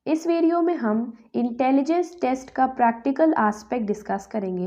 इस वीडियो में हम इंटेलिजेंस टेस्ट का प्रैक्टिकल एस्पेक्ट डिस्कस करेंगे।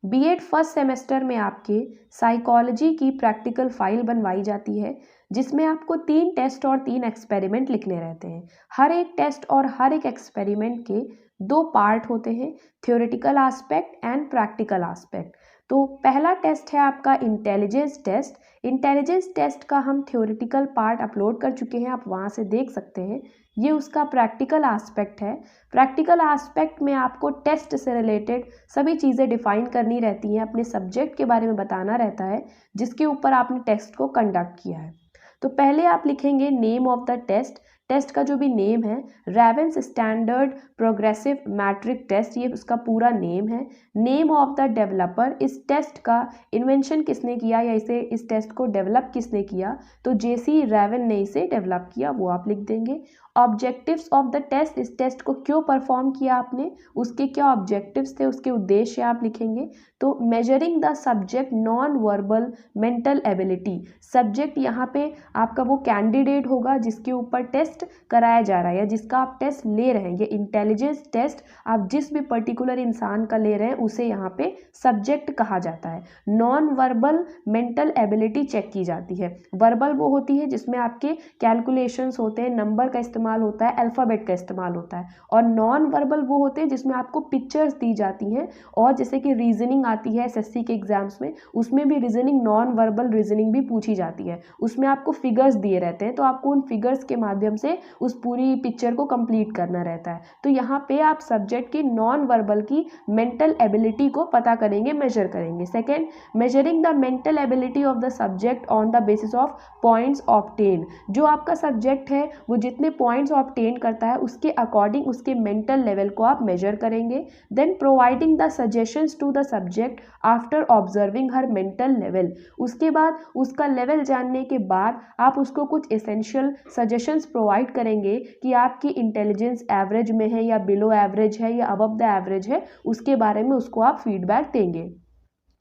बीएड फर्स्ट सेमेस्टर में आपके साइकोलॉजी की प्रैक्टिकल फाइल बनवाई जाती है, जिसमें आपको 3 टेस्ट और 3 एक्सपेरिमेंट लिखने रहते हैं। हर एक टेस्ट और हर एक एक्सपेरिमेंट के 2 पार्ट होते हैं, theoretical aspect and practical aspect. तो पहला टेस्ट है आपका इंटेलिजेंस टेस्ट। इंटेलिजेंस टेस्ट का हम थ्योरेटिकल पार्ट अपलोड कर चुके हैं, आप वहाँ से देख सकते हैं। ये उसका प्रैक्टिकल एस्पेक्ट है। प्रैक्टिकल एस्पेक्ट में आपको टेस्ट से रिलेटेड सभी चीज़ें डिफाइन करनी रहती हैं, अपने सब्जेक्ट के बारे में बताना रहता है जिसके ऊपर आपने टेस्ट को कंडक्ट किया है। तो पहले आप लिखेंगे name of the test. Test का जो भी नेम है, Raven's standard progressive matrix test, ये उसका पूरा नेम है। नेम ऑफ द डेवलपर, इस टेस्ट का इन्वेंशन किसने किया या इस टेस्ट को डेवलप किसने किया, तो जेसी रेवन ने इसे डेवलप किया, वो आप लिख देंगे। ऑब्जेक्टिव्स ऑफ द टेस्ट, इस टेस्ट को क्यों परफॉर्म किया आपने, उसके क्या ऑब्जेक्टिव्स थे, उसके उद्देश्य आप लिखेंगे। तो measuring the subject non verbal mental ability, subject यहाँ पे आपका वो कैंडिडेट होगा जिसके ऊपर टेस्ट कराया जा रहा है या जिसका आप टेस्ट ले रहे हैं। ये इंटेलिजेंस टेस्ट आप जिस भी पर्टिकुलर इंसान का ले रहे हैं उसे यहाँ पे सब्जेक्ट कहा जाता है। Non verbal mental ability check की जाती है। वर्बल वो होती है जिसमें आपके कैलकुलेशंस होते हैं, नंबर का इस्तेमाल होता है, अल्फ़ाबेट का इस्तेमाल होता है। और नॉन वर्बल वो होते हैं जिसमें आपको पिक्चर्स दी जाती हैं, और जैसे कि रीजनिंग आती है एसएससी के एग्जाम्स में, उसमें भी रीजनिंग नॉन वर्बल रीजनिंग भी पूछी जाती है। उसमें आपको फिगर्स दिए रहते हैं, तो आपको उन फिगर्स के माध्यम से उस पूरी पिक्चर को कंप्लीट करना रहता है। तो यहाँ पे आप सब्जेक्ट की नॉन वर्बल की मेंटल एबिलिटी को पता करेंगे, मेजर करेंगे। Second, measuring the mental ability of the subject on the basis of points obtain, जो आपका सब्जेक्ट है वो जितने पॉइंट्स ऑब्टेन करता है उसके अकॉर्डिंग उसके मेंटल लेवल को आप मेजर करेंगे। Then providing the suggestions to the subject after observing her mental level, उसके बाद उसका लेवल जानने के बाद आप उसको कुछ एसेंशियल सजेशंस प्रोवाइड करेंगे कि आपकी इंटेलिजेंस एवरेज में है या बिलो एवरेज है या अबव द एवरेज है, उसके बारे में उसको आप फीडबैक देंगे।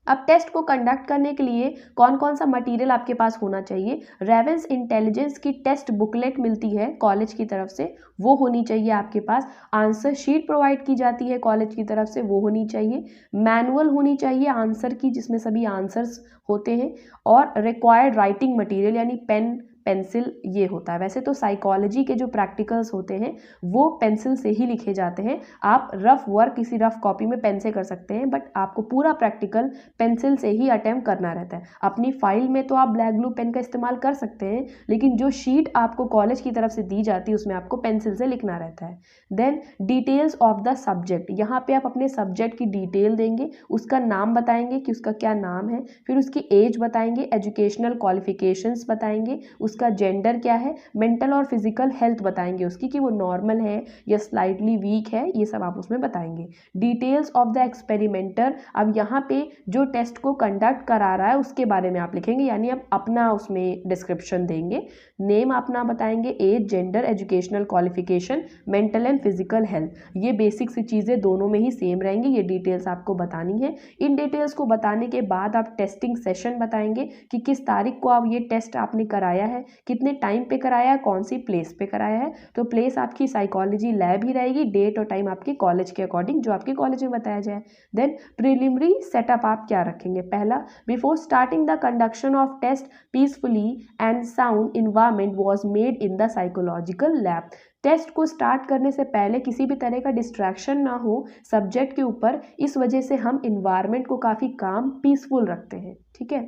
अब टेस्ट को कंडक्ट करने के लिए कौन कौन सा मटेरियल आपके पास होना चाहिए। रेवेंस इंटेलिजेंस की टेस्ट बुकलेट मिलती है कॉलेज की तरफ से, वो होनी चाहिए आपके पास। आंसर शीट प्रोवाइड की जाती है कॉलेज की तरफ से, वो होनी चाहिए। मैनुअल होनी चाहिए आंसर की, जिसमें सभी आंसर्स होते हैं। और रिक्वायर्ड राइटिंग मटेरियल यानी पेन पेंसिल ये होता है। वैसे तो साइकोलॉजी के जो प्रैक्टिकल्स होते हैं वो पेंसिल से ही लिखे जाते हैं। आप रफ वर्क किसी रफ कॉपी में पेन से कर सकते हैं, बट आपको पूरा प्रैक्टिकल पेंसिल से ही अटेम्प्ट करना रहता है। अपनी फाइल में तो आप ब्लैक ब्लू पेन का इस्तेमाल कर सकते हैं, लेकिन जो शीट आपको कॉलेज की तरफ से दी जाती है उसमें आपको पेंसिल से लिखना रहता है। Then details of the subject, यहाँ पे आप अपने सब्जेक्ट की डिटेल देंगे, उसका नाम बताएंगे कि उसका क्या नाम है, फिर उसकी एज बताएंगे, एजुकेशनल क्वालिफिकेशंस बताएंगे, उसका जेंडर क्या है, मेंटल और फिजिकल हेल्थ बताएंगे उसकी कि वो नॉर्मल है या स्लाइटली वीक है, ये सब आप उसमें बताएंगे। डिटेल्स ऑफ द एक्सपेरिमेंटर, अब यहाँ पे जो टेस्ट को कंडक्ट करा रहा है उसके बारे में आप लिखेंगे, यानी आप अपना उसमें डिस्क्रिप्शन देंगे। नेम अपना बताएंगे, age, gender, educational qualification, mental and physical health, ये बेसिक सी चीज़ें दोनों में ही सेम रहेंगी, ये डिटेल्स आपको बतानी है। इन डिटेल्स को बताने के बाद आप टेस्टिंग सेशन बताएंगे कि किस तारीख को आप ये टेस्ट आपने कराया है, कितने टाइम पे कराया है, कौन सी प्लेस पे कराया है। तो प्लेस आपकी साइकोलॉजी लैब ही रहेगी, डेट और टाइम आपके कॉलेज के अकॉर्डिंग जो आपके कॉलेज में बताया जाए। देन प्रिलिमिनरी सेटअप आप क्या रखेंगे। पहला, before starting the conduction of test peacefully and sound environment was made in the psychological lab, test को स्टार्ट करने से पहले किसी भी तरह का डिस्ट्रैक्शन ना हो सब्जेक्ट के ऊपर, इस वजह से हम इन्वायरमेंट को काफ़ी काम पीसफुल रखते हैं। ठीक है।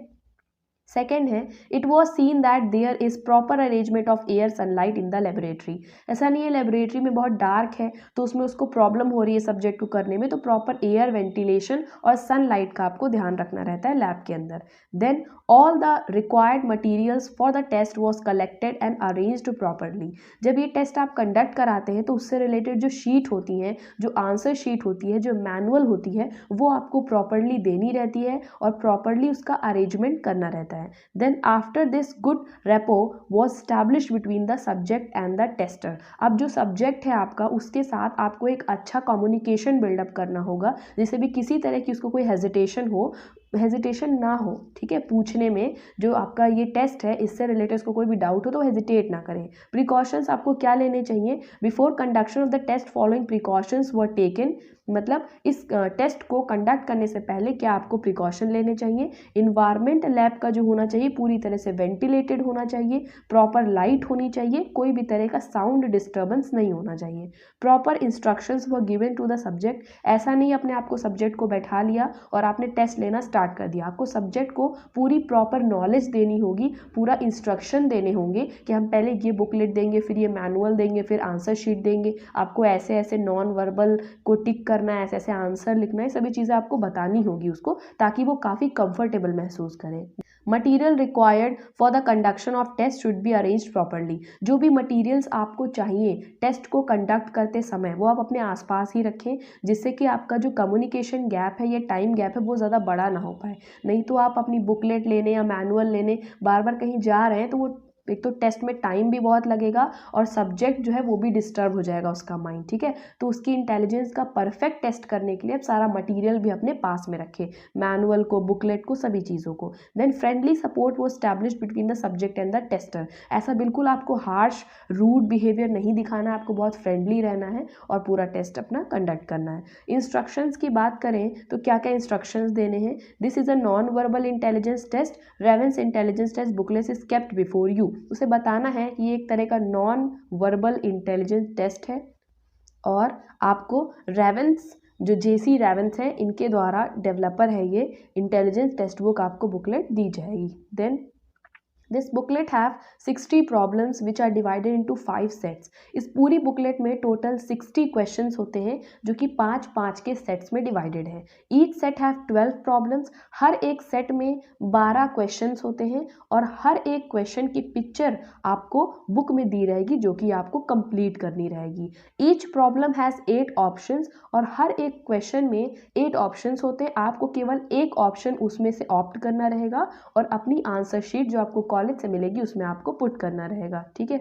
सेकेंड है, it was seen that there is proper arrangement of air sunlight in the laboratory, ऐसा नहीं है लेबोरेटरी में बहुत डार्क है तो उसमें उसको प्रॉब्लम हो रही है सब्जेक्ट को करने में, तो प्रॉपर एयर वेंटिलेशन और सनलाइट का आपको ध्यान रखना रहता है लैब के अंदर। Then all the required materials for the test was collected and arranged properly, जब ये टेस्ट आप कंडक्ट कराते हैं तो उससे रिलेटेड जो शीट होती हैं, जो आंसर शीट होती है, जो मैनुअल होती है, वो आपको प्रॉपरली देनी रहती है और प्रॉपरली उसका अरेंजमेंट करना रहता है। Then after this good rapport was established between the subject and the tester, अब जो सब्जेक्ट है आपका उसके साथ आपको एक अच्छा कम्युनिकेशन बिल्डअप करना होगा, जिससे भी किसी तरह की उसको कोई हेजिटेशन हो हेजिटेशन ना हो, ठीक है, पूछने में। जो आपका ये टेस्ट है इससे रिलेटेड उसको कोई भी डाउट हो तो हेजिटेट ना करें। प्रिकॉशंस आपको क्या लेने चाहिए? Before conduction of the test following precautions were taken, मतलब इस टेस्ट को कंडक्ट करने से पहले क्या आपको प्रिकॉशन लेने चाहिए? इन्वायरमेंट लैब का जो होना चाहिए पूरी तरह से वेंटिलेटेड होना चाहिए, प्रॉपर लाइट होनी चाहिए, कोई भी तरह का साउंड डिस्टर्बेंस नहीं होना चाहिए। Proper instructions were given to the subject, ऐसा नहीं अपने आप को सब्जेक्ट को बैठा लिया और आपने टेस्ट लेना स्टार्ट कर दिया। आपको सब्जेक्ट को पूरी प्रॉपर नॉलेज देनी होगी, पूरा इंस्ट्रक्शन देने होंगे कि हम पहले ये बुकलेट देंगे, फिर ये मैनुअल देंगे, फिर आंसर शीट देंगे, आपको ऐसे ऐसे नॉन वर्बल को टिक करना है, ऐसे ऐसे आंसर लिखना है, सभी चीज़ें आपको बतानी होगी उसको, ताकि वो काफ़ी कंफर्टेबल महसूस करें। Material required for the conduction of test should be arrange properly, जो भी मटीरियल्स आपको चाहिए टेस्ट को कंडक्ट करते समय वो आप अपने आसपास ही रखें, जिससे कि आपका जो कम्युनिकेशन गैप है या टाइम गैप है वो ज़्यादा बड़ा ना हो पाए। नहीं तो आप अपनी बुकलेट लेने या मैनुअल लेने बार बार कहीं जा रहे हैं तो वो एक तो टेस्ट में टाइम भी बहुत लगेगा और सब्जेक्ट जो है वो भी डिस्टर्ब हो जाएगा उसका माइंड, ठीक है। तो उसकी इंटेलिजेंस का परफेक्ट टेस्ट करने के लिए आप सारा मटेरियल भी अपने पास में रखें, मैनुअल को, बुकलेट को, सभी चीज़ों को। देन फ्रेंडली सपोर्ट वो establish between the subject and the tester, ऐसा बिल्कुल आपको हार्श रूड बिहेवियर नहीं दिखाना है, आपको बहुत फ्रेंडली रहना है और पूरा टेस्ट अपना कंडक्ट करना है। इंस्ट्रक्शंस की बात करें तो क्या क्या इंस्ट्रक्शंस देने हैं? This is a non verbal intelligence test, Raven's intelligence test booklet is kept before you, उसे बताना है कि ये एक तरह का नॉन वर्बल इंटेलिजेंस टेस्ट है और आपको रेवेंस, जो जेसी रेवेंस है इनके द्वारा डेवलपर है ये इंटेलिजेंस टेक्स्ट बुक, आपको बुकलेट दी जाएगी। Then this booklet have 60 problems which are divided into 5 sets, इस पूरी बुकलेट में टोटल 60 क्वेश्चंस होते हैं जो कि 5-5 के सेट्स में डिवाइडेड है। ईच सेट हैव 12 प्रॉब्लम्स, हर एक सेट में 12 क्वेश्चंस होते हैं और हर एक क्वेश्चन की पिक्चर आपको बुक में दी रहेगी जो कि आपको कंप्लीट करनी रहेगी। ईच प्रॉब्लम हैज़ 8 ऑप्शंस और हर एक क्वेश्चन में 8 ऑप्शंस होते हैं, आपको केवल एक ऑप्शन उसमें से ऑप्ट करना रहेगा और अपनी आंसर शीट जो आपको कॉलेज से मिलेगी उसमें आपको पुट करना रहेगा, ठीक है,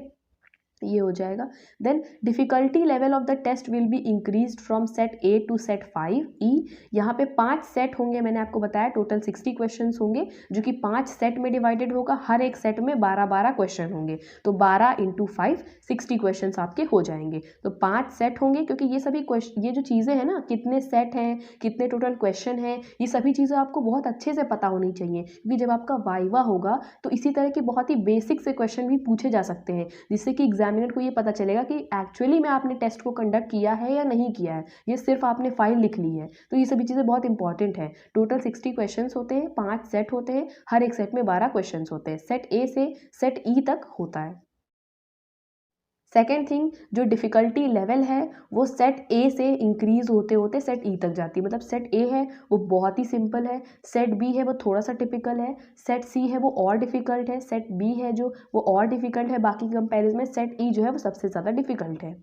ये हो जाएगा। Then difficulty level of the test will be increased from set A to set 5E, यहाँ पे 5 सेट होंगे, मैंने आपको बताया टोटल 60 क्वेश्चंस होंगे जो कि 5 सेट में डिवाइडेड होगा, हर एक सेट में 12-12 क्वेश्चन होंगे, तो 12 × 5 60 क्वेश्चंस आपके हो जाएंगे। तो 5 सेट होंगे क्योंकि ये सभी ये जो चीज़ें हैं ना, कितने सेट हैं, कितने टोटल क्वेश्चन हैं, ये सभी चीज़ें आपको बहुत अच्छे से पता होनी चाहिए, क्योंकि जब आपका वाइवा होगा तो इसी तरह के बहुत ही बेसिक से क्वेश्चन भी पूछे जा सकते हैं, जिससे कि एग्जामिनर को ये पता चलेगा कि एक्चुअली में आपने टेस्ट को कंडक्ट किया है या नहीं किया है, ये सिर्फ आपने फाइल लिख ली है। तो ये सभी चीज़ें बहुत इंपॉर्टेंट है। टोटल 60 क्वेश्चंस होते हैं, 5 सेट होते हैं, हर एक सेट में 12 क्वेश्चंस होते हैं, सेट ए से सेट ई तक होता है। सेकेंड थिंग, जो डिफ़िकल्टी लेवल है वो सेट ए से इंक्रीज़ होते होते सेट ई तक जाती है, मतलब सेट ए है वो बहुत ही सिंपल है, सेट बी है वो थोड़ा सा टिपिकल है, सेट सी है वो और डिफ़िकल्ट है, सेट बी है जो वो और डिफ़िकल्ट है बाकी कंपैरिजन में, सेट ई जो है वो सबसे ज़्यादा डिफ़िकल्ट है।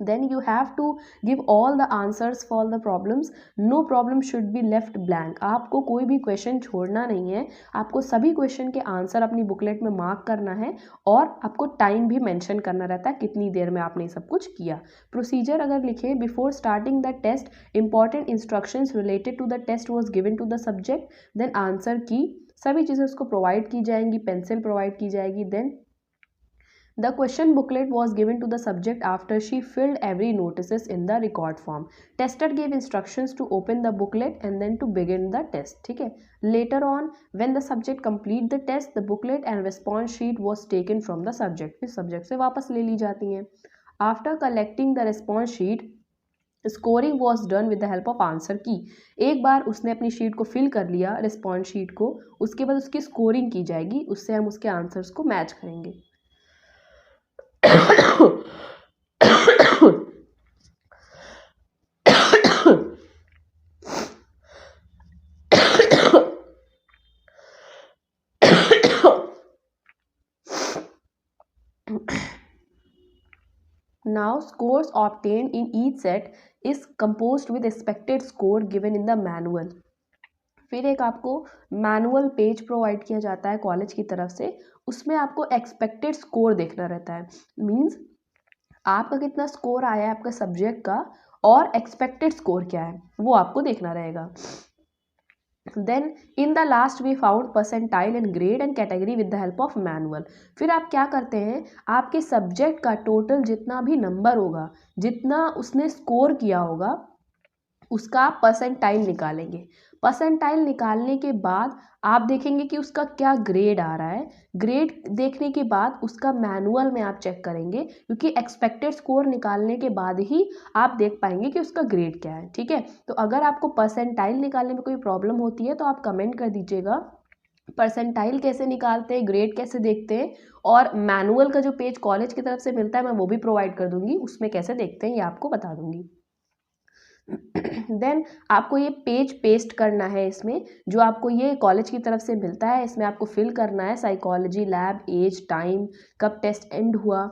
Then you have to give all the answers for the problems, no problem should be left blank, आपको कोई भी क्वेश्चन छोड़ना नहीं है, आपको सभी क्वेश्चन के आंसर अपनी बुकलेट में मार्क करना है और आपको टाइम भी मेंशन करना रहता है कितनी देर में आपने सब कुछ किया। प्रोसीजर अगर लिखे, before starting the test important instructions related to the test was given to the subject, then answer की सभी चीज़ें उसको प्रोवाइड की जाएंगी, पेंसिल प्रोवाइड की जाएगी। Then the question booklet was given to the subject after she filled every notices in the record form. Tester gave instructions to open the booklet and then to begin the test. ठीक है. Later on, when the subject complete the test, the booklet and response sheet was taken from the subject. फिर subject से वापस ले ली जाती हैं. After collecting the response sheet, scoring was done with the help of answer की। एक बार उसने अपनी शीट को फिल कर लिया, रिस्पॉन्स शीट को, उसके बाद उसकी स्कोरिंग की जाएगी, उससे हम उसके आंसर्स को मैच करेंगे। Now scores obtained in each set is composed with expected score given in the manual. फिर एक आपको मैनुअल पेज प्रोवाइड किया जाता है कॉलेज की तरफ से, उसमें आपको एक्सपेक्टेड स्कोर देखना रहता है। मींस आपका कितना स्कोर आया है आपका सब्जेक्ट का और एक्सपेक्टेड स्कोर क्या है वो आपको देखना रहेगा। Then in the last we found percentile in grade and category with the help of manual. फिर आप क्या करते हैं, आपके सब्जेक्ट का टोटल जितना भी नंबर होगा, जितना उसने स्कोर किया होगा, उसका आप परसेंटाइल निकालेंगे। परसेंटाइल निकालने के बाद आप देखेंगे कि उसका क्या ग्रेड आ रहा है। ग्रेड देखने के बाद उसका मैनुअल में आप चेक करेंगे, क्योंकि एक्सपेक्टेड स्कोर निकालने के बाद ही आप देख पाएंगे कि उसका ग्रेड क्या है। ठीक है, तो अगर आपको परसेंटाइल निकालने में कोई प्रॉब्लम होती है तो आप कमेंट कर दीजिएगा। परसेंटाइल कैसे निकालते हैं, ग्रेड कैसे देखते हैं, और मैनुअल का जो पेज कॉलेज की तरफ से मिलता है मैं वो भी प्रोवाइड कर दूंगी, उसमें कैसे देखते हैं ये आपको बता दूंगी। देन आपको ये पेज पेस्ट करना है इसमें, जो आपको ये कॉलेज की तरफ से मिलता है, इसमें आपको फिल करना है साइकोलॉजी लैब, एज, टाइम, कब टेस्ट एंड हुआ,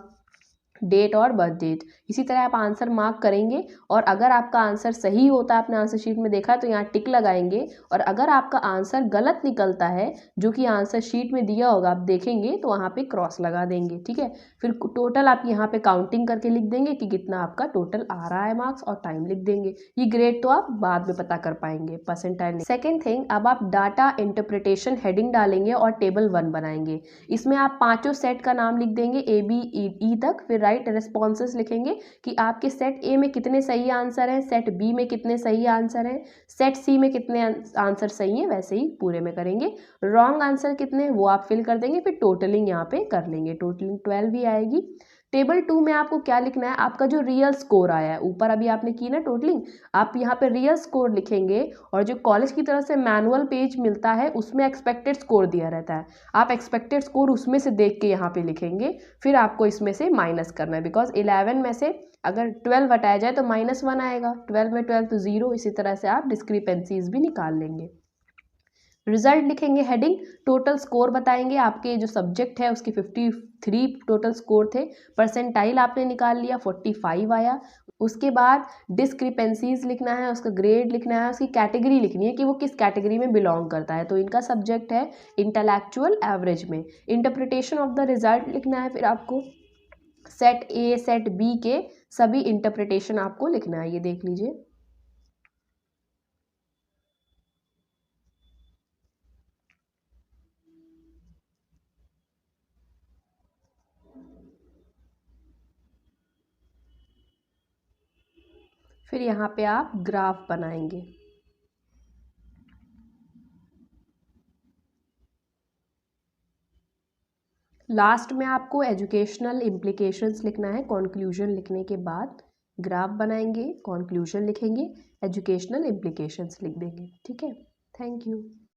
डेट और बर्थ डेट। इसी तरह आप आंसर मार्क करेंगे, और अगर आपका आंसर सही होता है, आपने आंसर शीट में देखा है तो यहाँ टिक लगाएंगे, और अगर आपका आंसर गलत निकलता है जो कि आंसर शीट में दिया होगा आप देखेंगे तो वहाँ पे क्रॉस लगा देंगे। ठीक है, फिर टोटल आप यहाँ पे काउंटिंग करके लिख देंगे कि कितना आपका टोटल आ रहा है मार्क्स, और टाइम लिख देंगे। ये ग्रेड तो आप बाद में पता कर पाएंगे परसेंटाइल। सेकेंड थिंग, अब आप डाटा इंटरप्रिटेशन हेडिंग डालेंगे और टेबल 1 बनाएंगे। इसमें आप पांचों सेट का नाम लिख देंगे, ए बी ई तक, फिर राइट रेस्पॉन्सेस लिखेंगे कि आपके सेट ए में कितने सही आंसर हैं, सेट बी में कितने सही आंसर हैं, सेट सी में कितने आंसर सही हैं, वैसे ही पूरे में करेंगे। रॉन्ग आंसर कितने वो आप फिल कर देंगे, फिर टोटलिंग यहाँ पे कर लेंगे, टोटलिंग 12 भी आएगी। टेबल 2 में आपको क्या लिखना है, आपका जो रियल स्कोर आया है, ऊपर अभी आपने की ना टोटलिंग, आप यहाँ पे रियल स्कोर लिखेंगे, और जो कॉलेज की तरफ से मैनुअल पेज मिलता है उसमें एक्सपेक्टेड स्कोर दिया रहता है, आप एक्सपेक्टेड स्कोर उसमें से देख के यहाँ पे लिखेंगे। फिर आपको इसमें से माइनस करना है, बिकॉज 11 में से अगर 12 हटाया जाए तो -1 आएगा, 12 में 12 तो 0। इसी तरह से आप डिस्क्रिपेंसीज भी निकाल लेंगे। रिजल्ट लिखेंगे हेडिंग, टोटल स्कोर बताएंगे, आपके जो सब्जेक्ट है उसके 53 टोटल स्कोर थे, परसेंटाइल आपने निकाल लिया 45 आया। उसके बाद डिस्क्रिपेंसीज लिखना है, उसका ग्रेड लिखना है, उसकी कैटेगरी लिखनी है कि वो किस कैटेगरी में बिलोंग करता है, तो इनका सब्जेक्ट है इंटेलेक्चुअल एवरेज में। इंटरप्रिटेशन ऑफ द रिजल्ट लिखना है, फिर आपको सेट ए सेट बी के सभी इंटरप्रिटेशन आपको लिखना है, ये देख लीजिए। फिर यहाँ पे आप ग्राफ बनाएंगे। लास्ट में आपको एजुकेशनल इम्प्लीकेशंस लिखना है, कॉन्क्लूजन लिखने के बाद ग्राफ बनाएंगे, कॉन्क्लूजन लिखेंगे, एजुकेशनल इम्प्लीकेशंस लिख देंगे। ठीक है, थैंक यू।